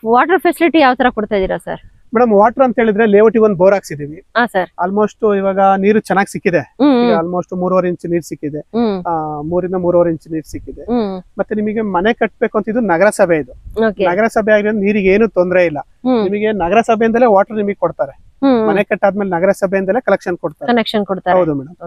Water facility ಯಾವ ತರ ಕೊಡ್ತಾ ಇದೀರಾ ಸರ್? ಮೇಡಮ್ ವಾಟರ್ ಅಂತ ಹೇಳಿದ್ರೆ ಲೇಔಟಿಗೆ ಒಂದು ಬೋರ್ ಹಾಕ್ಸಿದೀವಿ. ಆಲ್ಮೋಸ್ಟ್ ಇವಾಗ ನೀರು ಚೆನ್ನಾಗಿ ಸಿಕ್ಕಿದೆ. ಆಲ್ಮೋಸ್ಟ್ 3.5 ಇಂಚ್ ನೀರ್ ಸಿಕ್ಕಿದೆ. 3 ಇಂದ 3.5 ಇಂಚ್ ನೀರ್ ಸಿಕ್ಕಿದೆ. ಮತ್ತೆ ನಿಮಗೆ ಮನೆ ಕಟ್ಬೇಕು ಅಂತ ಇದು ನಗರಸಭೆ, ಇದು ನಗರಸಭೆ ಆಗಿರೋದು ನೀರಿಗೆ ಏನು ತೊಂದರೆ ಇಲ್ಲ. ನಿಮಗೆ ನಗರಸಭೆಯಿಂದಲೇ ವಾಟರ್ ನಿಮಗೆ ಕೊಡ್ತಾರೆ. ಮನೆ ಕಟ್ಟಾದ್ಮೇಲೆ ನಗರಸಭೆಯಿಂದಲೇ ಕಲೆಕ್ಷನ್ ಕೊಡ್ತಾರೆ. ಹೌದು ಮೇಡಮ್.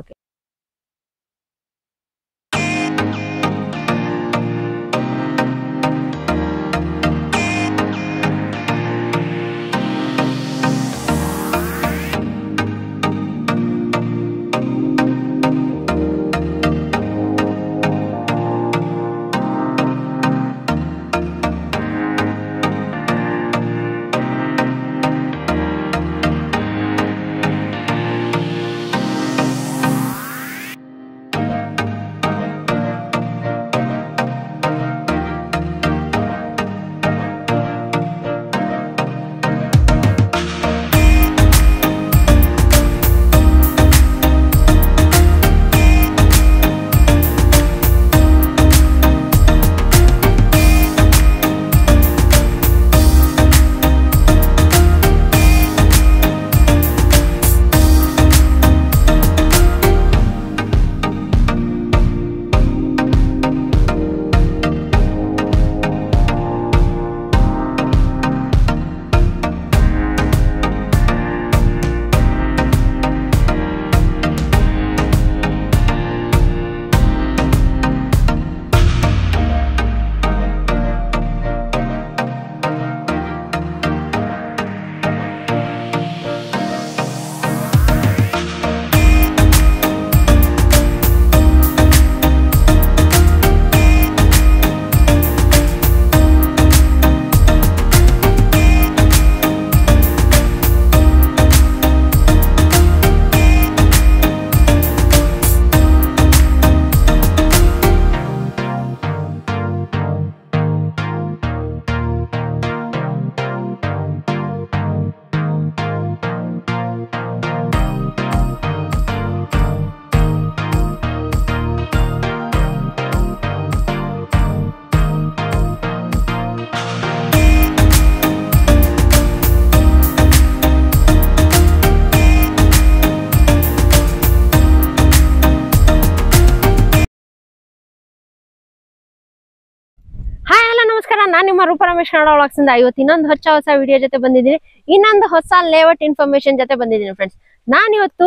ನಮಸ್ಕಾರ, ನಾನು ನಿಮ್ಮ ರೂಪ ರಮೇಶ್ ಕನ್ನಡ ವ್ಲಾಗ್ಸ್ ಇಂದ ಇವತ್ತು ಇನ್ನೊಂದು ಹೊಸ ವಿಡಿಯೋ ಜೊತೆ ಬಂದಿದ್ದೀನಿ. ಇನ್ನೊಂದು ಹೊಸ ಲೇಔಟ್ ಇನ್ಫಾರ್ಮೇಶನ್ ಜೊತೆ ಬಂದಿದ್ದೀನಿ ಫ್ರೆಂಡ್ಸ್. ನಾನಿವತ್ತು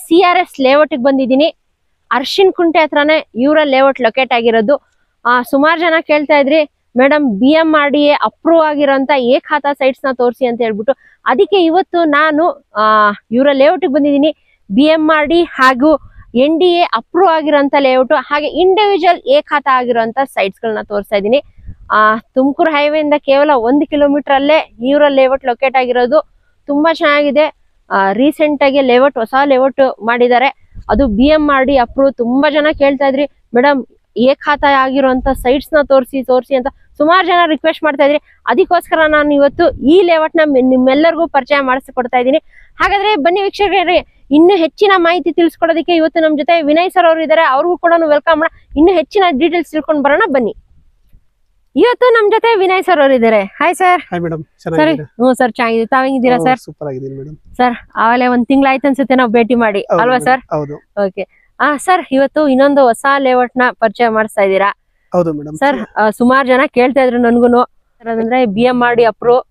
CRS ಲೇಔಟ್ ಬಂದಿದ್ದೀನಿ. ಅರ್ಶಿನ್ ಕುಂಟೆ ಹತ್ರನೇ ಇವರ ಲೇಔಟ್ ಲೊಕೇಟ್ ಆಗಿರೋದು. ಸುಮಾರು ಜನ ಕೇಳ್ತಾ ಇದ್ರಿ, ಮೇಡಮ್ BMRDA ಅಪ್ರೂವ್ ಆಗಿರೋಂಥ ಏಕಾತ ಸೈಟ್ಸ್ ನ ತೋರಿಸಿ ಅಂತ ಹೇಳ್ಬಿಟ್ಟು, ಅದಕ್ಕೆ ಇವತ್ತು ನಾನು ಇವರ ಲೇಔಟ್ ಬಂದಿದ್ದೀನಿ. BMRD ಹಾಗೂ NDA ಅಪ್ರೂವ್ ಆಗಿರೋಂಥ ಲೇಔಟ್, ಹಾಗೆ ಇಂಡಿವಿಜುವಲ್ ಏಕಾತ ಆಗಿರೋಂಥ ಸೈಟ್ಸ್ ಗಳನ್ನ ತೋರಿಸ್ತಾ ಇದ್ದೀನಿ. ತುಮಕೂರು ಹೈವೇ ಇಂದ ಕೇವಲ 1 ಕಿಲೋಮೀಟರ್ ಅಲ್ಲೇ ಇವರ ಲೇಔಟ್ ಲೊಕೇಟ್ ಆಗಿರೋದು. ತುಂಬಾ ಚೆನ್ನಾಗಿದೆ. ರೀಸೆಂಟ್ ಆಗಿ ಹೊಸ ಲೇಔಟ್ ಮಾಡಿದ್ದಾರೆ, ಅದು BMRD ಅಪ್ರೂವ್. ತುಂಬಾ ಜನ ಕೇಳ್ತಾ ಇದ್ರಿ, ಮೇಡಮ್ ಏಕಾತ ಆಗಿರುವಂತ ಸೈಟ್ಸ್ ನ ತೋರಿಸಿ ಅಂತ ಸುಮಾರು ಜನ ರಿಕ್ವೆಸ್ಟ್ ಮಾಡ್ತಾ ಇದ್ರಿ. ಅದಕ್ಕೋಸ್ಕರ ನಾನು ಇವತ್ತು ಈ ಲೇಔಟ್ ನ ನಿಮ್ಮೆಲ್ಲರಿಗೂ ಪರಿಚಯ ಮಾಡಿಸ್ಕೊಡ್ತಾ ಇದ್ದೀನಿ. ಹಾಗಾದ್ರೆ ಬನ್ನಿ ವೀಕ್ಷಕರೇ, ಇನ್ನು ಹೆಚ್ಚಿನ ಮಾಹಿತಿ ತಿಳಿಸ್ಕೊಡೋದಕ್ಕೆ ಇವತ್ತು ನಮ್ಮ ಜೊತೆ ವಿನಯ್ ಸರ್ ಅವರು ಇದ್ದಾರೆ. ಅವ್ರಿಗೂ ಕೂಡ ವೆಲ್ಕಮ್ ಮಾಡೋಣ. ಇನ್ನು ಹೆಚ್ಚಿನ ಡೀಟೇಲ್ಸ್ ತಿಳ್ಕೊಂಡು ಬರೋಣ ಬನ್ನಿ. ಇವತ್ತು ನಮ್ ಜೊತೆ ವಿನಯ್ ಸರ್ ಅವರು ಇದ್ದಾರೆ. Hi sir. Hi madam. Sir ಚೆನ್ನಾಗಿದೆ, ತಾವೇಗಿದ್ದೀರಾ ಸರ್? ಸೂಪರ್ ಆಗಿದ್ದೀನಿ ಮೇಡಮ್. ಸರ್ ಆವಾಗಲೇ 1 ತಿಂಗಳಾಯ್ತು ಅನ್ಸುತ್ತೆ ನಾವು ಭೇಟಿ ಮಾಡಿ, ಅಲ್ವಾ ಸರ್? ಹೌದು. ಓಕೆ. ಸರ್ ಇವತ್ತು ಇನ್ನೊಂದು ಹೊಸ ಲೇಔಟ್ ನ ಪರಿಚಯ ಮಾಡಿಸ್ತಾ ಇದ್ದೀರಾ? ಹೌದು ಮೇಡಮ್. ಸರ್ ಸುಮಾರು ಜನ ಕೇಳ್ತಾ ಇದ್ರು ನನ್ಗುನು, ಅಂದ್ರೆ BMRD ಅಪ್ರೂವ್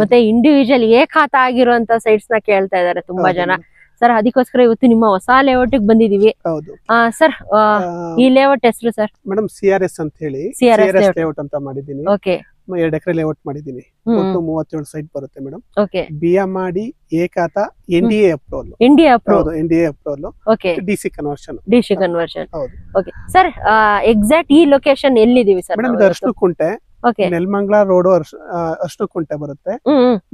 ಮತ್ತೆ ಇಂಡಿವಿಜುವಲ್ ಏಕಾತ ಆಗಿರುವಂತ ಸೈಟ್ಸ್ ನ ಕೇಳ್ತಾ ಇದಾರೆ ತುಂಬಾ ಜನ. ಸರ್ ಅದಕ್ಕೋಸ್ಕರ ಇವತ್ತು ನಿಮ್ಮ ಹೊಸ ಲೇಔಟ್ ಬಂದಿದೀವಿ. ಸರ್ ಈ ಲೇಔಟ್ ಹೆಸರು ಸರ್? ಮೇಡಮ್ CRS ಅಂತ ಹೇಳಿ CRS ಲೇಔಟ್ ಅಂತ ಮಾಡಿದ್ದೀನಿ. ಓಕೆ. 2 ಎಕರೆ ಲೇಔಟ್ ಮಾಡಿದ್ದೀನಿ. ಒಟ್ಟು 37 ಸೈಟ್ ಬರುತ್ತೆ madam. Okay. BMRD ಏಕಾತ NDA approval. NDA approval. Okay. DC conversion. ಹೌದು. ಓಕೆ ಸರ್, ಎಕ್ಸಾಕ್ಟ್ ಈ ಲೊಕೇಶನ್ ಎಲ್ಲಿದೀವಿ ಸರ್? ಮೇಡಮ್ ಇದು ಅರ್ಶನಕುಂಟೆ, ನೆಲಮಂಗಲ ರೋಡ್ ಅರ್ಶನಕುಂಟೆ ಬರುತ್ತೆ.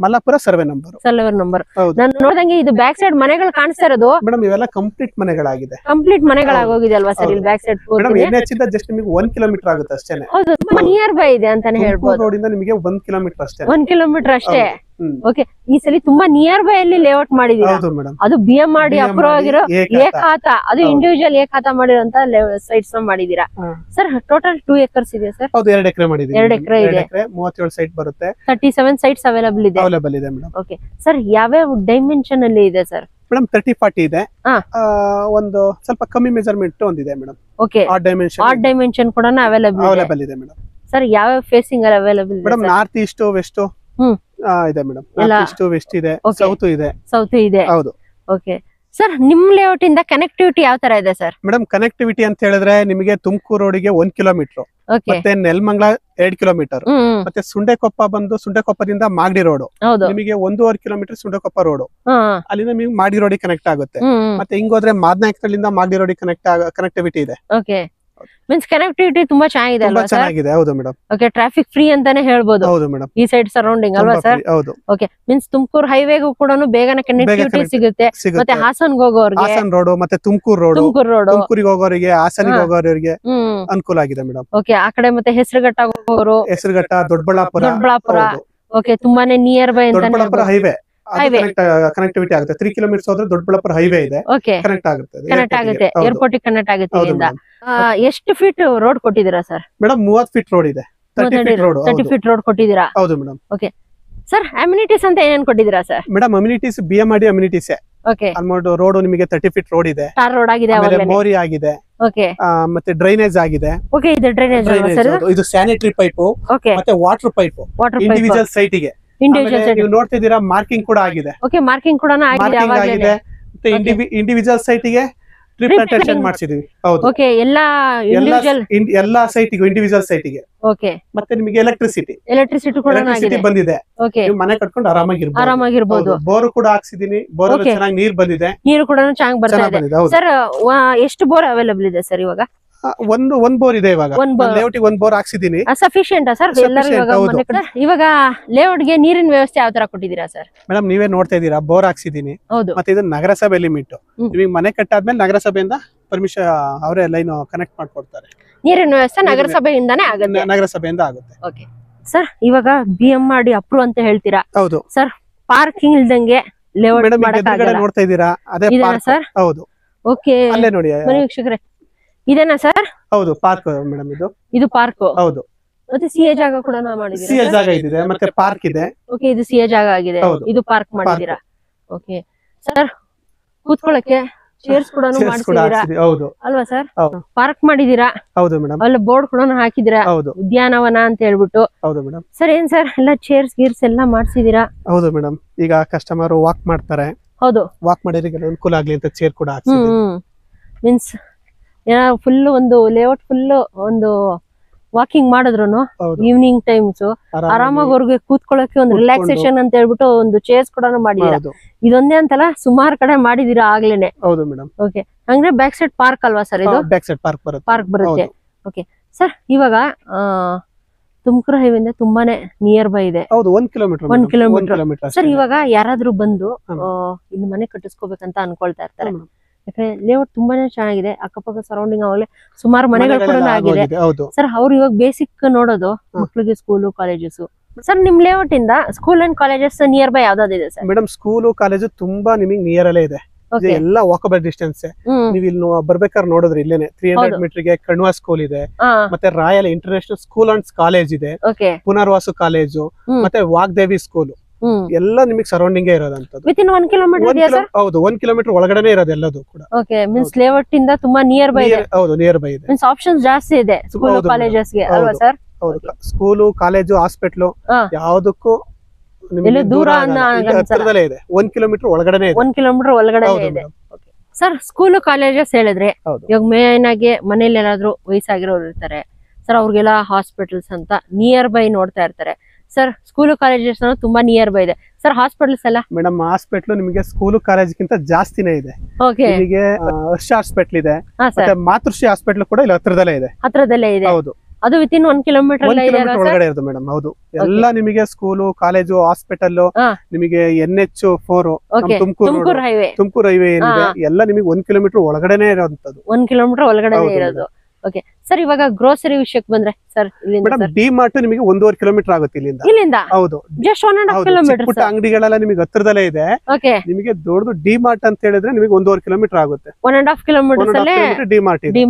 Mallapura survey number. ನಾನು ನೋಡಿದಂಗೆ ಇದು ಬ್ಯಾಕ್ ಸೈಡ್ ಮನೆಗಳು ಕಾಣಿಸ್ತಾ ಇರೋದು ಮೇಡಮ್. ಇವೆಲ್ಲ ಕಂಪ್ಲೀಟ್ ಮನೆಗಳಾಗಿದೆ. ಕಂಪ್ಲೀಟ್ ಮನೆಗಳಾಗೋಗಿದೆ ಅಲ್ವಾ ಸರ್? ಇಲ್ಲಿ ಬ್ಯಾಕ್ ಸೈಡ್ NH ಇಂದ ಜಸ್ಟ್ ನಿಮಗೆ 1 ಕಿಲೋಮೀಟರ್ ಆಗುತ್ತೆ ಅಷ್ಟೇ. ಹೌದು, ತುಂಬಾ ನಿಯರ್ ಬೈ ಇದೆ ಅಂತಾನೆ ಹೇಳ್ಬೋದು. ರೋಡ್ ಇಂದ ನಿಮಗೆ 1 ಕಿಲೋಮೀಟರ್ ಅಷ್ಟೇ. 1 ಕಿಲೋಮೀಟರ್ ಅಷ್ಟೇ. ಓಕೆ, ಈ ಸಲ ತುಂಬಾ ನಿಯರ್ ಬೈ ಅಲ್ಲಿ ಲೇಔಟ್ ಮಾಡಿದೀರಾ. ಹೌದು ಮೇಡಮ್. ಅದು BMRD ಅಪ್ರೂವ್ ಆಗಿರೋ ಏಕಾತ, ಅದು ಇಂಡಿವಿಜುವಲ್ ಏಕಾತ ಮಾಡಿರೋಂತ ಸೈಟ್ಸ್ ಮಾಡಿದೀರಾ ಸರ್. ಟೋಟಲ್ 2 acres ಇದೆ ಸರ್. ಹೌದು, 2 ಎಕರೆ ಮಾಡಿದೀವಿ. 2 ಎಕರೆ ಇದೆ. 37 ಸೈಟ್ ಬರುತ್ತೆ. 37 ಸೈಟ್ಸ್ ಅವೈಲಬಲ್ ಇದೆ ಮೇಡಮ್. ಓಕೆ ಸರ್, ಯಾವ್ಯಾವ ಡೈಮೆನ್ಷನ್ ಅಲ್ಲಿ ಇದೆ ಸರ್? ಮೇಡಮ್ 30-40 ಇದೆ. ಒಂದು ಸ್ವಲ್ಪ ಕಮ್ಮಿ ಮೆಜರ್ಮೆಂಟ್ ಒಂದಿದೆ ಮೇಡಮ್. ಓಕೆ, ಆಡ್ ಡೈಮೆನ್ಷನ್ ಕೂಡ ಅವೈಲಬಲ್ ಇದೆ ಮೇಡಮ್. ಸರ್ ಯಾವ್ಯಾವ ಫೇಸಿಂಗ್ ಅಲ್ಲಿ ಅವೈಲಬಲ್ ಇದೆ ಮೇಡಮ್? ನಾರ್ತ್ ಈಸ್ಟ್ ವೆಸ್ಟ್ ಇದೆ ಮೇಡಮ್. ನಾರ್ತ್ ಈಸ್ಟ್ ವೆಸ್ಟ್ ಇದೆ, ಸೌತ್ ಇದೆ. ಹೌದು. ಓಕೆ ಸರ್, ನಿಮ್ ಲೇಔಟ್ ಇಂದ ಕನೆಕ್ಟಿವಿಟಿ ಯಾವ ತರ ಇದೆ ಸರ್? ಮೇಡಮ್ ಕನೆಕ್ಟಿವಿಟಿ ಅಂತ ಹೇಳಿದ್ರೆ ನಿಮಗೆ ತುಮಕೂರು ರೋಡಿಗೆ 1 ಕಿಲೋಮೀಟರ್, ಮತ್ತೆ ನೆಲಮಂಗಲ 2 ಕಿಲೋಮೀಟರ್, ಮತ್ತೆ ಸುಂಡೆಕೊಪ್ಪದಿಂದ ಮಾಗಡಿ ರೋಡ್ ನಿಮಗೆ 1.5 ಕಿಲೋಮೀಟರ್ ಸುಂಡೆಕೊಪ್ಪ ರೋಡ್, ಅಲ್ಲಿಂದ ನಿಮಗೆ ಮಾಗಡಿ ರೋಡಿಗೆ ಕನೆಕ್ಟ್ ಆಗುತ್ತೆ. ಮತ್ತೆ ಹಿಂಗೋದ್ರೆ ಮಾದನಾಯಕನಹಳ್ಳಿಯಿಂದ ಮಾಗಡಿ ರೋಡಿಗೆ ಕನೆಕ್ಟಿವಿಟಿ ಇದೆ. ಓಕೆ, ಮೀನ್ಸ್ ಕನೆಕ್ಟಿವಿಟಿ ತುಂಬಾ ಚೆನ್ನಾಗಿದೆ ಅಲ್ವಾ ಸರ್? ಚೆನ್ನಾಗಿದೆ. ಹೌದು ಮೇಡಮ್. ಓಕೆ, ಟ್ರಾಫಿಕ್ ಫ್ರೀ ಅಂತಾನೆ ಹೇಳ್ಬೋದು. ಹೌದು ಮೇಡಮ್. ಈ ಸೈಡ್ ಸರೌಂಡಿಂಗ್ ಅಲ್ವಾ ಸರ್? ಹೌದು. ಓಕೆ, ಮೀನ್ಸ್ ತುಮಕೂರು ಹೈವೇಗೂ ಕೂಡ ಬೇಗನೆ ಕನೆಕ್ಟಿವಿಟಿ ಸಿಗುತ್ತೆ. ಮತ್ತೆ ಹಾಸನ್ಗೆ ಹೋಗೋರಿಗೆ, ಹಾಸನ್ ರೋಡ್ ಮತ್ತೆ ತುಮಕೂರು ರೋಡ್, ತುಮಕೂರಿಗೆ ಹೋಗೋರಿಗೆ, ಹಾಸನಿಗೆ ಹೋಗೋರಿಗೆ ಅನುಕೂಲ ಆಗಿದೆ ಮೇಡಮ್. ಓಕೆ, ಆ ಕಡೆ ಮತ್ತೆ ಹೆಸರುಘಟ್ಟ ಹೋಗೋರು, ಹೆಸರುಘಟ್ಟ, ದೊಡ್ಡಬಳ್ಳಾಪುರ. ಓಕೆ, ತುಂಬಾನೇ ನಿಯರ್ ಬೈ ಅಂತ ದೊಡ್ಡಬಳ್ಳಾಪುರ ಹೈವೇ ಕನೆಕ್ಟಿವಿಟಿ ಆಗುತ್ತೆ. 3 ಕಿಲೋಮೀಟರ್ ಹೋದ್ರೆ ದೊಡ್ಡಬಳ್ಳಾಪುರ ಹೈವೇ ಇದೆ, ಕನೆಕ್ಟ್ ಆಗುತ್ತೆ. ಏರ್ಪೋರ್ಟ್ ಕನೆಕ್ಟ್ ಆಗುತ್ತೆ ಇಲ್ಲಿಂದ. ಎಷ್ಟು ಫೀಟ್ ರೋಡ್ ಕೊಟ್ಟಿದ್ದೀರಾ ಸರ್? ಮೇಡಮ್ 30 ಫೀಟ್ ರೋಡ್ ಇದೆ. 30 ಫೀಟ್ ರೋಡ್ ಕೊಟ್ಟಿದ್ದೀರಾ? ಹೌದು ಮೇಡಮ್. ಓಕೆ ಸರ್, ಅಮ್ಯುನಿಟೀಸ್ ಅಂತ ಏನೇನ್ ಕೊಟ್ಟಿದ್ದೀರಾ sir? Madam amenities BMRD amenities. Okay, almost road ನಿಮಗೆ 30 ಫೀಟ್ ರೋಡ್ ಇದೆ, ಟಾರ್ ರೋಡ್ ಆಗಿದೆ, ಮೋರಿ ಆಗಿದೆ. ಓಕೆ, ಮತ್ತೆ ಡ್ರೈನೇಜ್ ಆಗಿದೆ. ಓಕೆ, ಇದು ಡ್ರೈನೇಜ್ ಸರ್. ಇದು ಸ್ಯಾನಿಟರಿ ಪೈಪ್, ಮತ್ತೆ ವಾಟರ್ ಪೈಪ್ ಇಂಡಿವಿಜುವಲ್ ಸೈಟ್ ಗೆ ನೀವು ನೋಡ್ತಿದ್ದೀರಾ. ಮಾರ್ಕಿಂಗ್ ಕೂಡ ಆಗಿದೆ. ಓಕೆ, ಮಾರ್ಕಿಂಗ್ ಕೂಡ ಆಗಿದೆ. ಮತ್ತೆ ಇಂಡಿವಿಜುವಲ್ ಸೈಟ್ ಗೆ ಟ್ರೀ ಪ್ಲಾಂಟೇಶನ್ ಮಾಡಿಸಿದೀವಿ. ಹೌದು. ಓಕೆ, ಎಲ್ಲಾ ಸೈಟಿಗೂ ಇಂಡಿವಿಜುವಲ್ ಸೈಟಿಗೆ. ಓಕೆ, ಮತ್ತೆ ನಿಮಗೆ ಎಲೆಕ್ಟ್ರಿಸಿಟಿ ಕೂಡ ಬಂದಿದೆ. ಓಕೆ, ನೀವು ಮನೆ ಕಟ್ಕೊಂಡು ಆರಾಮಾಗಿರ್ಬೋದು. ಬೋರ್ ಕೂಡ ಹಾಕ್ಸಿದೀನಿ. ಬೋರ್ ಚೆನ್ನಾಗಿ ನೀರು ಬಂದಿದೆ. ನೀರು ಕೂಡ ಚೆನ್ನಾಗಿ ಬರ್ತಾ ಇದೆ ಸರ್. ಎಷ್ಟು ಬೋರ್ ಅವೈಲಬಲ್ ಇದೆ ಸರ್ ಇವಾಗ? ಒಂದ್ ಬೋರ್ ಇದೆ ಇವಾಗ. ಲೇಔಟಿಗೆ 1 ಬೋರ್ ಹಾಕ್ಸಿದೀನಿ. ಸಫಿಶಿಯಂಟ್ ಸರ್ ಇವಾಗ ಲೇಔಟ್ ಗೆ ನೀರಿನ ವ್ಯವಸ್ಥೆ ಯಾವ ತರ ಕೊಟ್ಟಿದ್ದೀರಾ ಸರ್? ಮೇಡಮ್ ನೀವೇ ನೋಡ್ತಾ ಇದೀರಾ, ಬೋರ್ ಹಾಕ್ಸಿದೀನಿ. ಮತ್ತೆ ಇದು ನಗರಸಭೆ ಲಿಮಿಟ್. ನಿಮಗೆ ಮನೆ ಕಟ್ಟಾದ್ಮೇಲೆ ನಗರಸಭೆಯಿಂದ ಪರ್ಮಿಷನ್ ಅವರೇ ಲೈನ್ ಕನೆಕ್ಟ್ ಮಾಡ್ಕೊಡ್ತಾರೆ. ನೀರಿನ ವ್ಯವಸ್ಥೆ ನಗರಸಭೆಯಿಂದಾನೇ ಆಗುತ್ತೆ. ನಗರಸಭೆಯಿಂದ ಆಗುತ್ತೆ. ಓಕೆ ಸರ್, ಇವಾಗ BMRD ಅಪ್ರೂವ್ ಅಂತ ಹೇಳ್ತೀರಾ? ಹೌದು ಸರ್. ಪಾರ್ಕಿಂಗ್ ಇಲ್ದಂಗೆ ಲೇಔಟ್ ಮಾಡಕ್ಕಾಗಲ್ಲ. ನೋಡ್ತಾ ಇದೀರಾ ಅದೇ ಪಾರ್ಕ್ ಸರ್? ಹೌದು. ಓಕೆ, ಅಲ್ಲೇ ನೋಡಿ ವೀಕ್ಷಕರೇ, ಇದೇನಾ ಸರ್? ಹೌದು, ಪಾರ್ಕ್ ಮೇಡಮ್. ಇದು ಪಾರ್ಕ್. ಹೌದು. ಮತ್ತೆ CA ಜಾಗ ಕೂಡ ಮಾಡಿದೀರಾ? CA ಜಾಗ ಇದೆ, ಮತ್ತೆ ಪಾರ್ಕ್ ಇದೆ. ಓಕೆ, ಇದು CA ಜಾಗ ಆಗಿದೆ, ಇದು ಪಾರ್ಕ್ ಮಾಡಿದೀರಾ. ಓಕೆ ಸರ್, ಕೂತ್ಕೊಳ್ಳಕ್ಕೆ ಚೇರ್ಸ್ ಕೂಡ ಮಾಡಿಸಿದೀರಾ ಅಲ್ವಾ ಸರ್? ಪಾರ್ಕ್ ಮಾಡಿದೀರಾ? ಹೌದು ಮೇಡಮ್. ಅಲ್ಲಿ ಬೋರ್ಡ್ ಕೂಡ ಹಾಕಿದೀರಾ, ಉದ್ಯಾನವನ ಅಂತ ಹೇಳ್ಬಿಟ್ಟು. ಹೌದು ಮೇಡಮ್. ಸರ್ ಏನ್ ಸರ್ ಎಲ್ಲ ಚೇರ್ಸ್ ಗೀರ್ಸ್ ಎಲ್ಲ ಮಾಡಿಸಿದೀರಾ? ಹೌದು ಮೇಡಮ್. ಈಗ ಕಸ್ಟಮರ್ ವಾಕ್ ಮಾಡ್ತಾರೆ. ಹೌದು, ವಾಕ್ ಮಾಡಿದ್ರೆ ಅನುಕೂಲ ಆಗ್ಲಿ ಅಂತ ಚೇರ್ ಕೂಡ ಹಾಕ್ಸಿದೀನಿ. ಮೀನ್ಸ್ ಫುಲ್ ಒಂದು ಲೇಔಟ್ ಫುಲ್ ಒಂದು ವಾಕಿಂಗ್ ಮಾಡಿದ್ರು ಈವ್ನಿಂಗ್ ಟೈಮ್ಸ್ ಆರಾಮಾಗಿ ಅವ್ರಿಗೆ ಕೂತ್ಕೊಳ್ಳೋಕೆ ಒಂದು ರಿಲ್ಯಾಕ್ಸೇಷನ್ ಅಂತ ಹೇಳ್ಬಿಟ್ಟು ಒಂದು ಚೇರ್ಸ್ ಕೂಡ ಮಾಡಿದೀರಾ. ಇದೊಂದೇ ಅಂತಲ್ಲ, ಸುಮಾರು ಕಡೆ ಮಾಡಿದೀರಾ ಆಗ್ಲೇನೆ. ಹೌದು ಮೇಡಮ್. ಓಕೆ, ಅಂದ್ರೆ ಬ್ಯಾಕ್ ಸೈಡ್ ಪಾರ್ಕ್ ಅಲ್ವಾ ಸರ್? ಇದು ಬ್ಯಾಕ್ ಸೈಡ್ ಪಾರ್ಕ್ ಬರುತ್ತೆ. ಓಕೆ ಸರ್, ಇವಾಗ ತುಮಕೂರು ಹೈವೇಯಿಂದ ತುಂಬಾನೇ ನಿಯರ್ ಬೈ ಇದೆ. ಹೌದು, 1 ಕಿಲೋಮೀಟರ್. ಸರ್, ಇವಾಗ ಯಾರಾದ್ರೂ ಬಂದು ಇಲ್ಲಿ ಮನೆ ಕಟ್ಟಿಸ್ಕೋಬೇಕಂತ ಅನ್ಕೊಳ್ತಾ ಇರ್ತಾರೆ. ಯಾಕಂದ್ರೆ ಲೇಔಟ್ ತುಂಬಾನೇ ಚೆನ್ನಾಗಿದೆ, ಅಕ್ಕಪಕ್ಕ ಸರೌಂಡಿಂಗ್ ಆವಾಗಲೇ ಸುಮಾರು ಮನೆಗಳು ಕೂಡ ಆಗಿದೆ ಸರ್. ಅವ್ರು ಇವಾಗ ಬೇಸಿಕ್ ನೋಡೋದು ಮಕ್ಳಿಗೆ ಸ್ಕೂಲು ಕಾಲೇಜಸ್. ಸರ್, ನಿಮ್ ಲೇಔಟ್ ಇಂದ school and colleges nearby ಯಾವ್ದಾವ್ದಿದೆ ಸರ್? ಮೇಡಮ್ ಸ್ಕೂಲು ಕಾಲೇಜು ತುಂಬಾ ನಿಮಗೆ ನಿಯರ್ ಅಲ್ಲೇ ಇದೆ. ಎಲ್ಲ ವಾಕಬಲ್ ಡಿಸ್ಟೆನ್ಸ್. ನೀವು ಇಲ್ಲಿ ಬರ್ಬೇಕಾದ್ರೆ ನೋಡಿದ್ರೆ ಇಲ್ಲೇನೆ 300 ಮೀಟರ್ಗೆ ಕಣ್ವಾ ಸ್ಕೂಲ್ ಇದೆ, ಮತ್ತೆ royal international school and college ಇದೆ, ಪುನರ್ವಾಸು ಕಾಲೇಜು, ಮತ್ತೆ ವಾಗ್ದೇವಿ ಸ್ಕೂಲ್ ಎಲ್ಲ ನಿಮಗೆ ಸರೌಂಡಿಂಗ್ ಇರೋದಂತದ್ದು. Within 1 kilometre. ಹೌದು, 1 ಕಿಲೋಮೀಟರ್ ಒಳಗಡೆ ಇರೋದು ಎಲ್ಲದು ಕೂಡ. ಓಕೆ, ಮೀನ್ಸ್ ಲೇಔಟ್ ಇಂದ ತುಂಬಾ ನಿಯರ್ ಬೈ ಇದೆ. ಹೌದು, ನಿಯರ್ ಬೈ ಇದೆ. ಮೀನ್ಸ್ ಆಪ್ಷನ್ಸ್ ಜಾಸ್ತಿ ಇದೆ ಸ್ಕೂಲ್ ಕಾಲೇಜಸ್ ಗೆ ಅಲ್ವಾ ಸರ್? ಹೌದು, ಸ್ಕೂಲು ಕಾಲೇಜು ಹಾಸ್ಪಿಟಲ್ ಯಾವ್ದಕ್ಕೂ ದೂರ ಹತ್ರದಲ್ಲೇ ಇದೆ. 1 ಕಿಲೋಮೀಟರ್ ಒಳಗಡೆ 1 ಕಿಲೋಮೀಟರ್ ಒಳಗಡೆ ಇದೆ. ಸರ್, ಸ್ಕೂಲು ಕಾಲೇಜಸ್ ಹೇಳಿದ್ರೆ ಇವಾಗ ಮೇನ್ ಆಗಿ ಮನೇಲಿ ಏನಾದ್ರು ವಯಸ್ಸಾಗಿರೋರು ಇರ್ತಾರೆ ಸರ್, ಅವ್ರಿಗೆಲ್ಲ ಹಾಸ್ಪಿಟಲ್ಸ್ ಅಂತ ನಿಯರ್ ಬೈ ನೋಡ್ತಾ ಇರ್ತಾರೆ ಸರ್. ಸ್ಕೂಲು ಕಾಲೇಜಸ್ ತುಂಬಾ ನಿಯರ್ ಬೈ ಇದೆ ಸರ್. ಹಾಸ್ಪಿಟಲ್ಸ್ ಎಲ್ಲ ಮೇಡಮ್ ಹಾಸ್ಪಿಟಲ್ ನಿಮಗೆ ಸ್ಕೂಲು ಕಾಲೇಜ್ಗಿಂತ ಜಾಸ್ತಿನೇ ಇದೆ. ನಿಮಗೆ ಹರ್ಷ ಹಾಸ್ಪಿಟಲ್ ಇದೆ, ಮತ್ತೆ ಮಾತೃಶ್ರೀ ಹಾಸ್ಪಿಟಲ್ ಕೂಡ ಇಲ್ಲಿ ಹತ್ರದಲ್ಲೇ ಇದೆ. ಹೌದು, ಅದು ವಿತಿನ್ 1 ಕಿಲೋಮೀಟರ್ ಒಳಗಡೆ ಇರುತ್ತೆ ಮೇಡಮ್. ಹೌದು, ಎಲ್ಲ ನಿಮಗೆ ಸ್ಕೂಲು ಕಾಲೇಜು ಹಾಸ್ಪಿಟಲ್ ನಿಮಗೆ NH4 ತುಮಕೂರು ಹೈವೇ ಏನಿದೆ ಎಲ್ಲ ನಿಮಗೆ 1 ಕಿಲೋಮೀಟರ್ ಒಳಗಡೆನೆ ಇರೋಂತದ್ದು. 1 ಕಿಲೋಮೀಟರ್ ಒಳಗಡೆ ಇರೋದು. ಓಕೆ ಸರ್, ಇವಾಗ ಗ್ರೋಸರಿ ವಿಷಯಕ್ಕೆ ಬಂದ್ರೆ ಸರ್, ಮೇಡಮ್ ಡಿ ಮಾರ್ಟ್ ನಿಮಗೆ 1.5 ಕಿಲೋಮೀಟರ್ ಆಗುತ್ತೆ ಇಲ್ಲಿಂದ. ಹೌದು, ಜಸ್ಟ್ 1.5 ಕಿಲೋಮೀಟರ್. ಪುಟ್ಟ ಅಂಗಡಿಗಳೆಲ್ಲ ನಿಮಗೆ ಹತ್ರದಲ್ಲೇ ಇದೆ. ಓಕೆ, ನಿಮಗೆ ದೊಡ್ಡದು ಡಿ ಮಾರ್ಟ್ ಅಂತ ಹೇಳಿದ್ರೆ ನಿಮಗೆ 1.5 ಕಿಲೋಮೀಟರ್ ಆಗುತ್ತೆ. 1.5 ಕಿಲೋಮೀಟರ್ ಡಿ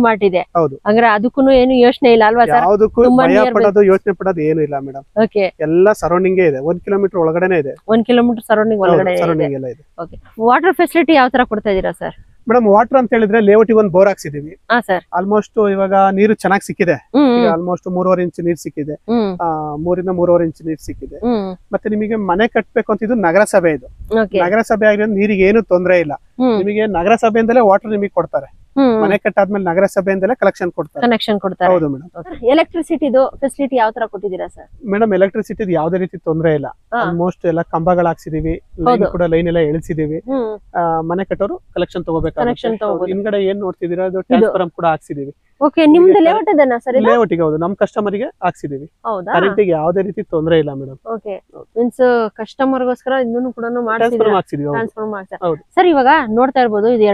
ಮಾರ್ಟ್ ಇದೆ. ಹೌದು, ಅಂದ್ರೆ ಅದಕ್ಕೂ ಏನು ಯೋಚನೆ ಇಲ್ಲ ಅಲ್ವಾ ಸರ್? ಯಾವುದಕ್ಕೂ ಭಯ ಪಡೋದು ಯೋಚನೆ ಪಡೋದು ಏನು ಇಲ್ಲ ಮೇಡಮ್. ಓಕೆ, ಎಲ್ಲ ಸರೌಂಡಿಂಗ್ ಇದೆ. 1 ಕಿಲೋಮೀಟರ್ ಒಳಗಡೆನೆ ಇದೆ. 1 ಕಿಲೋಮೀಟರ್ ಸರೌಂಡಿಂಗ್ ಒಳಗಡೆ ಇದೆ. ಓಕೆ, ವಾಟರ್ ಫೆಸಿಲಿಟಿ ಯಾವ ತರ ಕೊಡ್ತಾ ಇದೀರಾ ಸರ್? ಮೇಡಮ್ ವಾಟರ್ ಅಂತ ಹೇಳಿದ್ರೆ ಲೇಔಟಿಗೆ ಒಂದು ಬೋರ್ ಹಾಕ್ಸಿದೀವಿ. ಆಲ್ಮೋಸ್ಟ್ ಇವಾಗ ನೀರು ಚೆನ್ನಾಗಿ ಸಿಕ್ಕಿದೆ. ಆಲ್ಮೋಸ್ಟ್ 3.5 ಇಂಚ್ ನೀರ್ ಸಿಕ್ಕಿದೆ. 3 ಇಂದ 3.5 ಇಂಚ್ ನೀರ್ ಸಿಕ್ಕಿದೆ. ಮತ್ತೆ ನಿಮಗೆ ಮನೆ ಕಟ್ಬೇಕು ಅಂತ ಇದು ನಗರಸಭೆ. ಇದು ನಗರಸಭೆ ಆಗಿರೋದು ನೀರಿಗೆ ಏನು ತೊಂದರೆ ಇಲ್ಲ. ನಿಮಗೆ ನಗರಸಭೆಯಿಂದಲೇ ವಾಟರ್ ನಿಮಗೆ ಕೊಡ್ತಾರೆ. ಮನೆ ಕಟ್ಟಾದ್ಮೇಲೆ ನಗರಸಭೆಯಿಂದಲೇ ಕಲೆಕ್ಷನ್ ಕೊಡ್ತಾರೆ. ಹೌದು ಮೇಡಮ್. ಎಲೆಕ್ಟ್ರಿಸಿಟಿದು ಫೆಸಿಲಿಟಿ ಯಾವ ತರ ಕೊಟ್ಟಿದ್ದೀರಾ ಸರ್? ಮೇಡಮ್ ಎಲೆಕ್ಟ್ರಿಸಿಟಿ ಯಾವುದೇ ರೀತಿ ತೊಂದರೆ ಇಲ್ಲ. ಆಲ್ಮೋಸ್ಟ್ ಎಲ್ಲ ಕಂಬಗಳು ಹಾಕ್ಸಿದೀವಿ, ಲೈನ್ ಎಲ್ಲ ಎಳಿಸಿದೀವಿ. ಮನೆ ಕಟ್ಟೋರು ಕಲೆಕ್ಷನ್ ತಗೋಬೇಕಾಗುತ್ತೆ. ಹಿಂಗಡೆ ಏನ್ ನೋಡ್ತಿದೀರಾ ಅದು ಟ್ರಾನ್ಸ್ಫಾರ್ಮರ್ ಕೂಡ ಹಾಕ್ಸಿದೀವಿ. ಓಕೆ, ನಿಮ್ದು ಲೇಔಟ್ ಇದೆನಾ ಸರ್? ಲೇಔಟ್ ಗೆ ಹೌದು, ನಮ್ ಕಸ್ಟಮರ್ ಗೆ ಹಾಕ್ಸಿದೀವಿ. ಕರೆಂಟ್ ಗೆ ಯಾವುದೇ ರೀತಿ ತೊಂದರೆ ಇಲ್ಲ ಮೇಡಮ್. ಓಕೆ, ಮೀನ್ಸ್ ಕಸ್ಟಮರ್ ಗೋಸ್ಕರ ಇದನ್ನು ಕೂಡ ಮಾಡ್ಸಿದೀವಿ. ಸರ್, ಇವಾಗ ನೋಡ್ತಾ ಇರ್ಬೋದು, ಇದು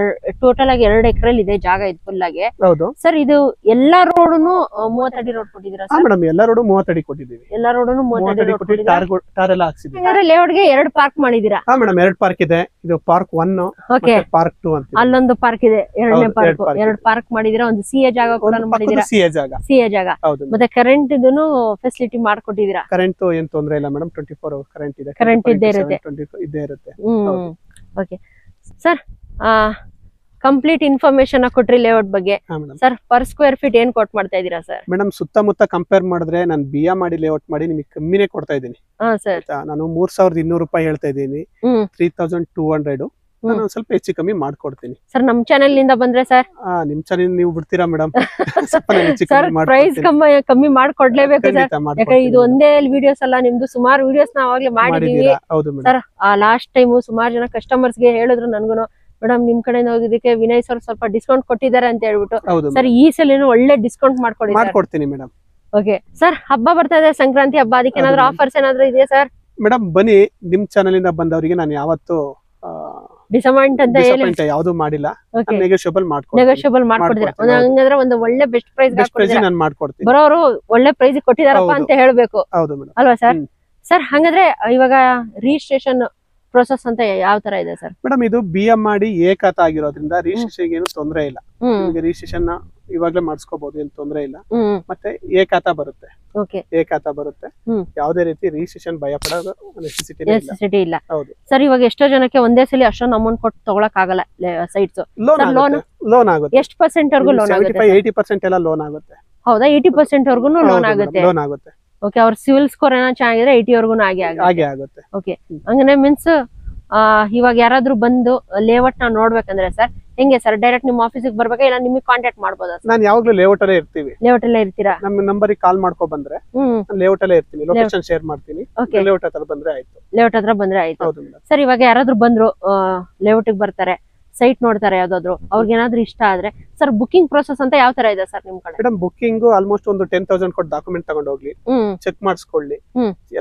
ಟೋಟಲ್ ಆಗಿ 2 ಎಕರೆ ಇದೆ ಜಾಗ ಇದು ಫುಲ್ ಆಗಿ. ಹೌದು ಸರ್, ಇದು ಎಲ್ಲಾ ರೋಡ್ನು 30 ಅಡಿ ರೋಡ್ ಕೊಟ್ಟಿದ್ದೀರಾ ಸರ್? ಮೇಡಮ್ ಎಲ್ಲಾ ರೋಡ್ 30 ಅಡಿ ಕೊಟ್ಟಿದ್ದೀವಿ. ಎಲ್ಲಾ ರೋಡ್ನು 30 ಅಡಿ ಕೊಟ್ಟಿದ್ದೀರಾ? ಟಾರ್ ಎಲ್ಲ ಹಾಕ್ಸಿದೀವಿ. ಲೇಔಟ್ ಗೆ 2 ಪಾರ್ಕ್ ಮಾಡಿದೀರಾ? ಹಾ ಮೇಡಮ್, 2 ಪಾರ್ಕ್ ಇದೆ. ಇದು ಪಾರ್ಕ್ 1 ಮತ್ತೆ ಪಾರ್ಕ್ 2 ಅಂತ. ಅಲ್ಲೊಂದು ಪಾರ್ಕ್ ಇದೆ, 2ನೇ ಪಾರ್ಕ್. 2 ಪಾರ್ಕ್ ಮಾಡಿದೀರಾ. ಒಂದು ಸಿಎ ಜಾಗ ಕೂಡ ಮಾಡಿದೀರಾ? ಸಿಎ ಜಾಗ. ಮತ್ತೆ ಕರೆಂಟ್ ಇದನ್ನು ಫೆಸಿಲಿಟಿ ಮಾಡ್ಕೊಟ್ಟಿದ್ದೀರಾ? ಕರೆಂಟ್ ಏನ್ ತೊಂದರೆ ಇಲ್ಲ ಮೇಡಮ್. 24 ಅವರ್ಸ್ ಕರೆಂಟ್ ಇದೆ. ಕರೆಂಟ್ ಇದ್ದೇ ಇರುತ್ತೆ. ಓಕೆ ಸರ್, ಕಂಪ್ಲೀಟ್ ಇನ್ಫಾರ್ಮೇಶನ್ ಕೊಟ್ರಿ ಲೇಔಟ್ ಬಗ್ಗೆ. ಸರ್, ಪರ್ ಸ್ಕ್ವೇರ್ ಫೀಟ್ ಏನ್ ಕೊಟ್ ಮಾಡ್ತಾ ಇದೀರಾ ಸರ್? ಮೇಡಮ್ ಸುತ್ತಮುತ್ತ ಕಂಪೇರ್ ಮಾಡಿದ್ರೆ ನಾನು ಬಿಯಾ ಮಾಡಿ ಲೇಔಟ್ ಮಾಡಿ ನಿಮಗೆ ಕಮ್ಮಿನೇ ಕೊಡ್ತಾ ಇದ್ದೀನಿ. ನಾನು 3200 ರೂಪಾಯಿ ಹೇಳ್ತಾ ಇದ್ದೀನಿ. 3200 ನಾನು ಸ್ವಲ್ಪ ಹೆಚ್ಚು ಕಮ್ಮಿ ಮಾಡ್ಕೊಡ್ತೀನಿ ಸರ್. ನಮ್ ಚಾನೆಲ್ ನಿಂದ ಬಂದ್ರೆ ಸರ್? ನಿಮ್ ಚಾನೆಲ್ ನೀವು ಬಿಡ್ತೀರಾ ಮೇಡಮ್? ಪ್ರೈಸ್ ಕಮ್ಮಿ ಮಾಡ್ಕೊಡ್ಲೇಬೇಕು ಸರ್. ಯಾಕಂದ್ರೆ ಇದು ಒಂದೇ ವಿಡಿಯೋಸ್ ಅಲ್ಲ, ನಿಮ್ದು ಸುಮಾರು ವಿಡಿಯೋಸ್ ನಾವ್ ಆಗ್ಲೇ ಮಾಡಿದೀವಿ ಸರ್. ಲಾಸ್ಟ್ ಟೈಮ್ ಸುಮಾರು ಜನ ಕಸ್ಟಮರ್ಸ್ ಗೆ ಹೇಳಿದ್ರು ನನ್ಗೂ, ಮೇಡಮ್ ನಿಮ್ ಕಡೆ ಹೋಗಿದ್ದಕ್ಕೆ ವಿನಯ್ ಸರ್ ಸ್ವಲ್ಪ ಡಿಸ್ಕೌಂಟ್ ಕೊಟ್ಟಿದ್ದಾರೆ ಅಂತ ಹೇಳ್ಬಿಟ್ಟು. ಸರ್, ಈ ಸಲ ಒಳ್ಳೆ ಡಿಸ್ಕೌಂಟ್ ಮಾಡ್ಕೊಡ್ತೀನಿ ಮೇಡಮ್. ಓಕೆ ಸರ್, ಹಬ್ಬ ಬರ್ತಾ ಇದೆ, ಸಂಕ್ರಾಂತಿ ಹಬ್ಬ. ಅದಕ್ಕೆ ಏನಾದ್ರು ಆಫರ್ಸ್ ಏನಾದ್ರು ಇದೆಯಾ ಸರ್? ಮೇಡಮ್ ಬನ್ನಿ, ನಿಮ್ ಚಾನೆಲ್ ಇಂದ ಬಂದವರಿಗೆ ನಾನು ಯಾವತ್ತು ಡಿಸಪಾಯಿಂಟ್ ಅಂತ ಯಾವ್ದು ಮಾಡಿಲ್ಲ. ನೆಗೋಷಿಯಬಲ್ ಮಾಡ್ಕೊಡ್ತೀರಾ? ಹಂಗಂದ್ರೆ ಒಂದು ಒಳ್ಳೆ ಬೆಸ್ಟ್ ಪ್ರೈಸ್ ನಾನು ಮಾಡ್ಕೊಡ್ತೀನಿ. ಬರೋರು ಒಳ್ಳೆ ಪ್ರೈಸ್ ಕೊಟ್ಟಿದಾರಪ್ಪ ಅಂತ ಹೇಳ್ಬೇಕು ಅಲ್ವಾ ಸರ್? ಸರ್, ಹಂಗಂದ್ರೆ ಇವಾಗ ರಿಜಿಸ್ಟ್ರೇಷನ್ ಪ್ರೊಸೆಸ್ ಅಂತ ಯಾವ ತರ ಇದೆ ಸರ್? ಮೇಡಮ್ ಇದು BM ಮಾಡಿ ಏಕಾತ ಆಗಿರೋದ್ರಿಂದ ರಿಜಿಸ್ಟ್ರೇಷನ್ ಏನು ತೊಂದರೆ ಇಲ್ಲ. ರಿಜಿಸ್ಟ್ರೇಷನ್ ಇವಾಗ್ಲೇ ಮಾಡಿಸ್ಕೋಬಹುದು, ಏನು ತೊಂದರೆ ಇಲ್ಲ. ಮತ್ತೆ ಏಕಾತ ಬರುತ್ತೆ. ಏಕಾತ ಬರುತ್ತೆ. ಯಾವುದೇ ರೀತಿ ರಿಜಿಸ್ಟ್ರೇಷನ್ ಭಯ ಪಡೋದು ನೆಸೆಸಿಟಿ ಇಲ್ಲ. ಹೌದು ಸರ್, ಇವಾಗ ಎಷ್ಟೋ ಜನಕ್ಕೆ ಒಂದೇ ಸಲ ಅಷ್ಟೊಂದು ಅಮೌಂಟ್ ಕೊಟ್ಟು ತಗೊಳಕ್ ಆಗಲ್ಲ ಸೈಟ್ಸ್. ಲೋನ್ ಆಗುತ್ತೆ. ಎಷ್ಟು ಪರ್ಸೆಂಟ್ ವರ್ಗು ಲೋನ್ ಆಗುತ್ತೆ? 80% ಎಲ್ಲ ಲೋನ್ ಆಗುತ್ತೆ. ಹೌದಾ? 80% ವರ್ಗು ಲೋನ್ ಆಗುತ್ತೆ. ಓಕೆ, ಅವ್ರ ಸಿವಿಲ್ ಸ್ಕೋರ್ ಏನೋ ಚೆನ್ನಾಗಿದ್ರೆ 80 ವರ್ಗು ಆಗುತ್ತೆ. ಓಕೆ, ಹಂಗನೆ ಮೀನ್ಸ್ ಇವಾಗ ಯಾರಾದ್ರೂ ಬಂದು ಲೇಔಟ್ ನ ನೋಡ್ಬೇಕಂದ್ರೆ ಸರ್ ಹೆಂಗೆ ಸರ್? ಡೈರೆಕ್ಟ್ ನಿಮ್ಮ ಆಫೀಸಿಗೆ ಬರ್ಬೇಕಾ, ಇಲ್ಲ ನಿಮಗೆ ಕಾಂಟ್ಯಾಕ್ಟ್ ಮಾಡ್ಬೋದಾ? ನಾನು ಯಾವಾಗ್ಲೂ ಲೇಔಟ್ ಅಲ್ಲೇ ಇರ್ತೀವಿ. ಲೇಔಟ್ ಅಲ್ಲೇ ಇರ್ತೀರಾ? ನಮ್ಮ ನಂಬರಿಗೆ ಕಾಲ್ ಮಾಡ್ಕೊ ಬಂದ್ರೆ ಲೇಔಟ್ ಅಲ್ಲೇ ಇರ್ತೀನಿ. ಲೊಕೇಶನ್ ಶೇರ್ ಮಾಡ್ತೀನಿ. ಲೇಔಟ್ ಹತ್ರ ಬಂದ್ರೆ ಆಯ್ತು. ಲೇಔಟ್ ಹತ್ರ ಬಂದ್ರೆ ಆಯ್ತು. ಸರ್, ಇವಾಗ ಯಾರಾದ್ರೂ ಬಂದ್ರು ಲೇಔಟಿಗೆ ಬರ್ತಾರೆ, ಸೈಟ್ ನೋಡ್ತಾರೆ ಯಾವ್ದಾದ್ರು, ಅವ್ರಿಗೆ ಏನಾದ್ರು ಇಷ್ಟ ಆದ್ರೆ ಸರ್ ಬುಕಿಂಗ್ ಪ್ರೊಸೆಸ್ ಅಂತ ಯಾವ ತರ ಇದೆ ಸರ್ ನಿಮ್ ಕಡೆ? ಮೇಡಮ್ ಬುಕಿಂಗ್ ಆಲ್ಮೋಸ್ಟ್ ಒಂದು 10,000 ಕೊಟ್ಟು ಡಾಕ್ಯುಮೆಂಟ್ ತಗೊಂಡು ಹೋಗ್ಲಿ, ಚೆಕ್ ಮಾಡಿಸ್ಕೊಳ್ಳಿ.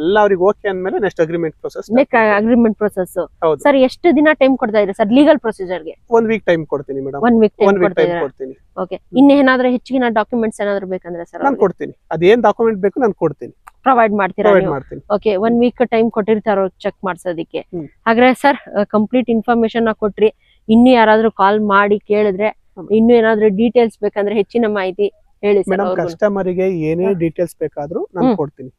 ಎಲ್ಲ ಅವ್ರಿಗೆ ಓಕೆ ಅಂದ್ಮೇಲೆ next agreement process. Agreement process sir ಎಷ್ಟು ದಿನ ಟೈಮ್ ಕೊಡ್ತಾ ಇದ್ರೆ ಸರ್ ಲೀಗಲ್ ಪ್ರೊಸೀಜರ್ಗೆ? 1 ವೀಕ್ ಟೈಮ್ ಕೊಡ್ತೀನಿ ಮೇಡಮ್. 1 ವೀಕ್ ಟೈಮ್ ಕೊಡ್ತೀನಿ. ಓಕೆ, ಇನ್ನೇನಾದ್ರೂ ಹೆಚ್ಚಿನ ಡಾಕ್ಯುಮೆಂಟ್ಸ್ ಏನಾದ್ರು ಬೇಕಂದ್ರೆ ಸರ್ ನಾನು ಕೊಡ್ತೀನಿ. ಅದೇನ್ ಡಾಕ್ಯುಮೆಂಟ್ ಬೇಕು ನಾನು ಕೊಡ್ತೀನಿ. ಪ್ರೊವೈಡ್ ಮಾಡ್ತೀರಾ? ಓಕೆ, 1 ವೀಕ್ ಟೈಮ್ ಕೊಟ್ಟಿರ್ತಾರ ಚೆಕ್ ಮಾಡ್ಸೋದಕ್ಕೆ. ಹಾಗಾದ್ರೆ ಸರ್ ಕಂಪ್ಲೀಟ್ ಇನ್ಫಾರ್ಮೇಶನ್ ಕೊಟ್ರಿ. ಇನ್ನು ಯಾರಾದ್ರೂ ಕಾಲ್ ಮಾಡಿ ಕೇಳಿದ್ರೆ ಇನ್ನು ಏನಾದ್ರೂ ಡೀಟೇಲ್ಸ್ ಬೇಕಂದ್ರೆ ಹೆಚ್ಚಿನ ಮಾಹಿತಿ ಹೇಳಿ ಸರ್. ಕಸ್ಟಮರ್ ಗೆ ಏನೇ ಡೀಟೇಲ್ಸ್ ಬೇಕಾದ್ರೂ ನಾನು ಕೊಡ್ತೀನಿ.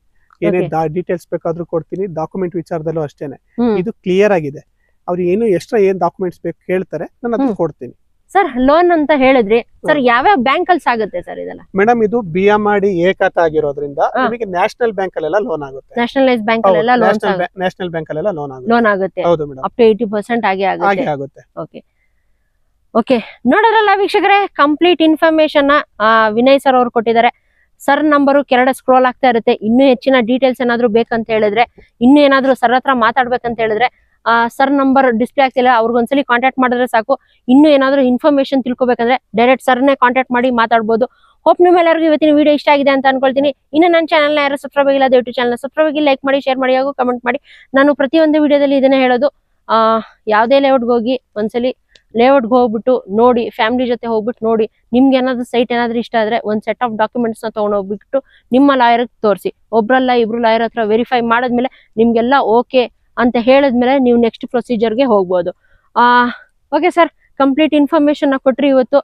ಏನೇ ಡೀಟೇಲ್ಸ್ ಬೇಕಾದ್ರೂ ಕೊಡ್ತೀನಿ. ಡಾಕ್ಯುಮೆಂಟ್ ವಿಚಾರದಲ್ಲೂ ಅಷ್ಟೇನೆ ಇದು ಕ್ಲಿಯರ್ ಆಗಿದೆ. ಅವ್ರು ಏನು ಎಕ್ಸ್ಟ್ರಾ ಏನ್ ಡಾಕ್ಯುಮೆಂಟ್ಸ್ ಬೇಕು ಕೇಳ್ತಾರೆ, ನಾನು ಅದನ್ನ ಕೊಡ್ತೀನಿ. ಸರ್, ಲೋನ್ ಅಂತ ಹೇಳಿದ್ರಿ ಸರ್, ಯಾವ್ಯಾವ ಬ್ಯಾಂಕ್ ಅಲ್ಲಿ ಆಗುತ್ತೆ ಸರ್ ಇದೆಲ್ಲ? ಮೇಡಮ್ ಇದು BM ಮಾಡಿ ಏಕಾತ ಆಗಿರೋದ್ರಿಂದ ನಿಮಗೆ ನ್ಯಾಷನಲ್ ಬ್ಯಾಂಕ್ ಅಲ್ಲೆಲ್ಲ ಲೋನ್ ಆಗುತ್ತೆ. ನ್ಯಾಷನಲೈಸ್ ಬ್ಯಾಂಕ್ ಅಲ್ಲೆಲ್ಲ ನ್ಯಾಷನಲ್ ಬ್ಯಾಂಕ್ ಅಲ್ಲೆಲ್ಲ ಲೋನ್ ಆಗುತ್ತೆ. ಹೌದು ಮೇಡಮ್, ಅಪ್ ಟು 80% ಆಗುತ್ತೆ. ಓಕೆ ಓಕೆ, ನೋಡೋರಲ್ಲ ವೀಕ್ಷಕರೇ, ಕಂಪ್ಲೀಟ್ ಇನ್ಫಾರ್ಮೇಶನ್ ವಿನಯ್ ಸರ್ ಅವ್ರು ಕೊಟ್ಟಿದ್ದಾರೆ. ಸರ್ ನಂಬರು ಕೆಳಗಡೆ ಸ್ಕ್ರೋಲ್ ಆಗ್ತಾ ಇರುತ್ತೆ. ಇನ್ನೂ ಹೆಚ್ಚಿನ ಡೀಟೇಲ್ಸ್ ಏನಾದ್ರು ಬೇಕಂತ ಹೇಳಿದ್ರೆ, ಇನ್ನೂ ಏನಾದ್ರು ಸರ್ ಹತ್ರ ಮಾತಾಡ್ಬೇಕಂತ ಹೇಳಿದ್ರೆ ಸರ್ ನಂಬರ್ ಡಿಸ್ಪ್ಲೇ ಆಗ್ತಿಲ್ಲ, ಅವ್ರಿಗೊಂದ್ಸಲಿ ಕಾಂಟ್ಯಾಕ್ಟ್ ಮಾಡಿದ್ರೆ ಸಾಕು. ಇನ್ನೂ ಏನಾದ್ರು ಇನ್ಫಾರ್ಮೇಶನ್ ತಿಳ್ಕೊಬೇಕಂದ್ರೆ ಡೈರೆಕ್ಟ್ ಸರ್ನೇ ಕಾಂಟ್ಯಾಕ್ಟ್ ಮಾಡಿ ಮಾತಾಡ್ಬೋದು. ಹೋಪ್ ನಿಮ್ಮೆಲ್ಲರಿಗೂ ಇವತ್ತಿನ ವಿಡಿಯೋ ಇಷ್ಟ ಆಗಿದೆ ಅಂತ ಅನ್ಕೊಳ್ತೀನಿ. ಇನ್ನು ನನ್ನ ಚಾನಲ್ನ ಯಾರು ಸಬ್ಸ್ಕ್ರೈಬ್ ಆಗಿಲ್ಲ, ದಯವಿಟ್ಟು ಚಾನಲ್ ಸಬ್ಸ್ಕ್ರೈಬ್ ಆಗಿ, ಲೈಕ್ ಮಾಡಿ, ಶೇರ್ ಮಾಡಿ ಹಾಗೂ ಕಮೆಂಟ್ ಮಾಡಿ. ನಾನು ಪ್ರತಿಯೊಂದು ವಿಡಿಯೋದಲ್ಲಿ ಇದನ್ನೇ ಹೇಳೋದು, ಯಾವುದೇ ಲೇಔಟ್ಗೆ ಹೋಗಿ ಒಂದ್ಸಲಿ ಲೇಔಟ್ಗೆ ಹೋಗ್ಬಿಟ್ಟು ನೋಡಿ, ಫ್ಯಾಮಿಲಿ ಜೊತೆ ಹೋಗ್ಬಿಟ್ಟು ನೋಡಿ, ನಿಮ್ಗೆ ಏನಾದ್ರು ಸೈಟ್ ಏನಾದ್ರು ಇಷ್ಟ ಆದ್ರೆ ಒಂದ್ ಸೆಟ್ ಆಫ್ ಡಾಕ್ಯುಮೆಂಟ್ಸ್ ನ ತಗೊಂಡ್ ಹೋಗ್ಬಿಟ್ಟು ನಿಮ್ಮ ಲಾಯರ್ ತೋರಿಸಿ. ಒಬ್ರಲ್ಲ ಇಬ್ರು ಲಾಯರ್ ಹತ್ರ ವೆರಿಫೈ ಮಾಡಿದ್ಮೇಲೆ ನಿಮ್ಗೆಲ್ಲ ಓಕೆ ಅಂತ ಹೇಳಿದ್ಮೇಲೆ ನೀವು ನೆಕ್ಸ್ಟ್ ಪ್ರೊಸೀಜರ್ಗೆ ಹೋಗ್ಬೋದು. ಓಕೆ ಸರ್, ಕಂಪ್ಲೀಟ್ ಇನ್ಫಾರ್ಮೇಶನ್ ಕೊಟ್ರಿ ಇವತ್ತು.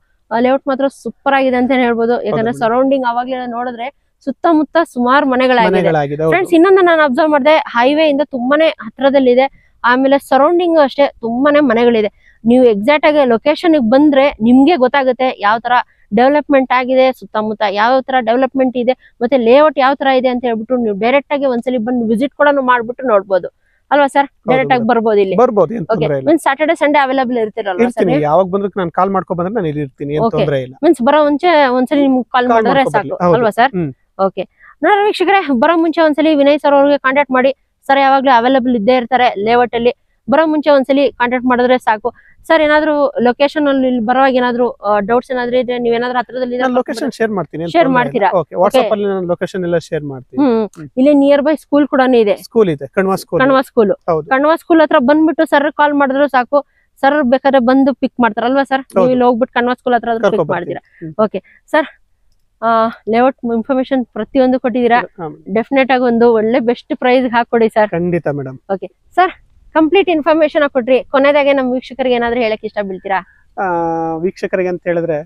ಲೇಔಟ್ ಮಾತ್ರ ಸೂಪರ್ ಆಗಿದೆ ಅಂತ ಹೇಳ್ಬೋದು. ಯಾಕಂದ್ರೆ ಸರೌಂಡಿಂಗ್ ಅವಾಗಲೇ ನೋಡಿದ್ರೆ ಸುತ್ತಮುತ್ತ ಸುಮಾರು ಮನೆಗಳಾಗಿದೆ ಫ್ರೆಂಡ್ಸ್. ಇನ್ನೊಂದು ನಾನು ಅಬ್ಸರ್ವ್ ಮಾಡಿದೆ, ಹೈವೇ ಇಂದ ತುಂಬಾನೇ ಹತ್ರದಲ್ಲಿದೆ. ಆಮೇಲೆ ಸರೌಂಡಿಂಗ್ ಅಷ್ಟೇ ತುಂಬಾನೇ ಮನೆಗಳಿದೆ. ನೀವು ಎಕ್ಸಾಕ್ಟ್ ಆಗಿ ಲೊಕೇಶನ್ ಬಂದ್ರೆ ನಿಮ್ಗೆ ಗೊತ್ತಾಗುತ್ತೆ ಯಾವ ತರ ಡೆವಲಪ್ಮೆಂಟ್ ಆಗಿದೆ, ಸುತ್ತಮುತ್ತ ಯಾವ ತರ ಡೆವಲಪ್ಮೆಂಟ್ ಇದೆ, ಮತ್ತೆ ಲೇಔಟ್ ಯಾವ ತರ ಇದೆ ಅಂತ ಹೇಳ್ಬಿಟ್ಟು ನೀವು ಡೈರೆಕ್ಟ್ ಆಗಿ ಒಂದ್ಸಲಿ ಬಂದು ವಿಸಿಟ್ ಕೂಡ ಮಾಡ್ಬಿಟ್ಟು ನೋಡ್ಬೋದು ಅಲ್ವಾ ಸರ್? ಡೈರೆಕ್ಟ್ ಆಗಿ ಬರ್ಬೋದು ಇಲ್ಲಿ. ಮೀನ್ಸ್ ಸ್ಯಾಟರ್ಡೆ ಸಂಡೇ ಅವೈಲೇಬಲ್ ಇರ್ತೀರಲ್ವಾ ಸರ್? ಯಾವಾಗ ಬಂದ್ರೆ ನಾನು ಕಾಲ್ ಮಾಡ್ಕೊ ಬಂದ್ರೆ ನಾನು ಇಲ್ಲಿ ಇರ್ತೀನಿ, ಏನು ತೊಂದರೆ ಇಲ್ಲ. ಮೀನ್ಸ್ ಬರೋ ಮುಂಚೆ ಒಂದ್ಸಲಿ ನಿಮ್ಗೆ ಕಾಲ್ ಮಾಡಿದ್ರೆ ಸಾಕು ಅಲ್ವಾ ಸರ್? ಓಕೆ, ನೋಡ್ರಿ ವೀಕ್ಷಕರೇ, ಬರೋ ಮುಂಚೆ ಒಂದ್ಸಲಿ ವಿನಯ್ ಸರ್ ಅವ್ರಿಗೆ ಕಾಂಟ್ಯಾಕ್ಟ್ ಮಾಡಿ. ಸರ್ ಯಾವಾಗ್ಲೂ ಅವೈಲೇಬಲ್ ಇದ್ದೇ ಇರ್ತಾರೆ ಲೇಔಟ್ ಅಲ್ಲಿ. ಬರೋ ಮುಂಚೆ ಒಂದ್ಸಲಿ ಕಾಂಟ್ಯಾಕ್ಟ್ ಮಾಡಿದ್ರೆ ಸಾಕು. ಸರ್ ಏನಾದ್ರು ಲೊಕೇಶನ್ ಅಲ್ಲಿ ಬರುವಾಗ ಏನಾದ್ರು ಡೌಟ್ಸ್ ಏನಾದ್ರು ಇದ್ರೆ ನೀವೇನಾದ್ರೂ ಹತ್ರದಲ್ಲಿ ಲೊಕೇಶನ್ ಶೇರ್ ಮಾಡ್ತೀನಿ, ಶೇರ್ ಮಾಡ್ತೀರಾ? ವಾಟ್ಸ್ಆಪ್ ಅಲ್ಲಿ ನಾನು ಲೊಕೇಶನ್ ಎಲ್ಲ ಶೇರ್ ಮಾಡ್ತೀನಿ. ಇಲ್ಲಿ ನಿಯರ್ ಬೈ ಸ್ಕೂಲ್ ಕೂಡ ಇದೆ. ಸ್ಕೂಲ್ ಇದೆ, ಕಣ್ವಾ ಸ್ಕೂಲ್. ಕಣ್ವಾ ಸ್ಕೂಲ್ ಹತ್ರ ಬಂದ್ಬಿಟ್ಟು ಸರ್ ಕಾಲ್ ಮಾಡಿದ್ರು ಸಾಕು. ಸರ್ ಬೇಕಾದ್ರೆ ಬಂದು ಪಿಕ್ ಮಾಡ್ತಾರಲ್ವಾ ಸರ್? ನೀವು ಇಲ್ಲಿ ಹೋಗ್ಬಿಟ್ಟು ಕಣ್ವಾ ಸ್ಕೂಲ್ ಹತ್ರ ಪಿಕ್ ಮಾಡ್ತೀರಾ. ಓಕೆ ಸರ್, ಲೇಔಟ್ ಇನ್ಫಾರ್ಮೇಶನ್ ಪ್ರತಿಯೊಂದು ಕೊಟ್ಟಿದ್ದೀರಾ. ಡೆಫಿನೆಟ್ ಆಗಿ ಒಂದು ಒಳ್ಳೆ ಬೆಸ್ಟ್ ಪ್ರೈಸ್ ಹಾಕೊಡಿ ಸರ್. ಖಂಡಿತ madam. Okay sir, complete information ಕೊಟ್ರಿ. ಕೊನೆದಾಗೆ ನಮ್ಮ ವೀಕ್ಷಕರಿಗೆ ಏನಾದ್ರು ಹೇಳಕ್ ಇಷ್ಟ ಬೀಳ್ತೀರಾ? ವೀಕ್ಷಕರಿಗೆ ಅಂತ ಹೇಳಿದ್ರೆ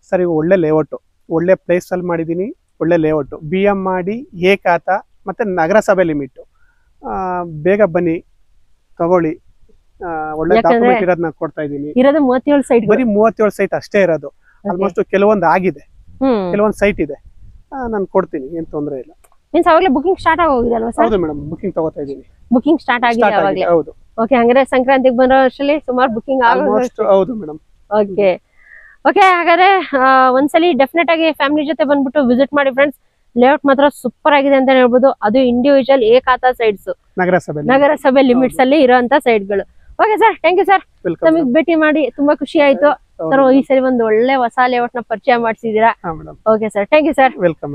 ಸರ್, ಈಗ ಒಳ್ಳೆ ಲೇಔಟ್, ಒಳ್ಳೆ ಪ್ಲೇಸ್ ಅಲ್ಲಿ ಮಾಡಿದೀನಿ. ಒಳ್ಳೆ ಲೇಔಟ್, BM ಮಾಡಿ ಎ ಖಾತಾ ಮತ್ತೆ ನಗರಸಭೆ ಲಿಮಿಟ್. ಬೇಗ ಬನ್ನಿ, ತಗೊಳ್ಳಿ. ಒಳ್ಳೆ ಡಾಕ್ಯುಮೆಂಟ್ ಇರೋದನ್ನ ಕೊಡ್ತಾ ಇದೀನಿ. ಇರೋದು 37 ಸೈಟ್, ಬರೀ 37 ಸೈಟ್ ಅಷ್ಟೇ ಇರೋದು. ಆಲ್ಮೋಸ್ಟ್ ಕೆಲವೊಂದು ಆಗಿದೆ, ಕೆಲವೊಂದು ಸೈಟ್ ಇದೆ. ನಾನು ಕೊಡ್ತೀನಿ, ಏನ್ ತೊಂದರೆ ಇಲ್ಲ. ಮೀನ್ಸ್ ಅವಾಗಲೇ ಬುಕಿಂಗ್ ಸ್ಟಾರ್ಟ್ ಆಗೋಗಿದೆ ಅಲ್ವಾ ಸರ್? ಹೌದು ಮೇಡಮ್, ಬುಕಿಂಗ್ ತಗೋತಾ ಇದೀನಿ. ಬುಕಿಂಗ್ ಸ್ಟಾರ್ಟ್ ಆಗಿದೆ ಅವಾಗಲೇ? ಹೌದು. ಓಕೆ, ಹಂಗಾದ್ರೆ ಸಂಕ್ರಾಂತಿಗೆ ಬರೋ ಅಷ್ಟರಲ್ಲಿ ಸುಮಾರು ಬುಕಿಂಗ್ ಆಗೋದು. ಹೌದು ಮೇಡಮ್. ಓಕೆ ಓಕೆ, ಹಾಗಾದ್ರೆ ಒಂದ್ಸಲಿ ಡೆಫಿನೆಟ್ ಆಗಿ ಫ್ಯಾಮಿಲಿ ಜೊತೆ ಬಂದ್ಬಿಟ್ಟು ವಿಸಿಟ್ ಮಾಡಿ ಫ್ರೆಂಡ್ಸ್. ಲೇಔಟ್ ಮಾತ್ರ ಸೂಪರ್ ಆಗಿದೆ ಅಂತ ಹೇಳ್ಬೋದು. ಅದು ಇಂಡಿವಿಜುವಲ್ ಎ ಖಾತಾ ಸೈಡ್ಸ್, ನಗರಸಭೆ ಲಿಮಿಟ್ಸ್ ಅಲ್ಲಿ ಇರುವಂತ ಸೈಡ್ಗಳು. Okay sir, thank you sir. ನಮಗೆ ಭೇಟಿ ಮಾಡಿ ತುಂಬಾ ಖುಷಿ ಆಯ್ತು ಸರ್. ಈ ಸರಿ ಒಂದು ಒಳ್ಳೆ ಹೊಸ ಲೇಔಟ್ ನ ಪರಿಚಯ ಮಾಡಿಸಿದೀರಾ. Okay sir, thank you sir. Welcome.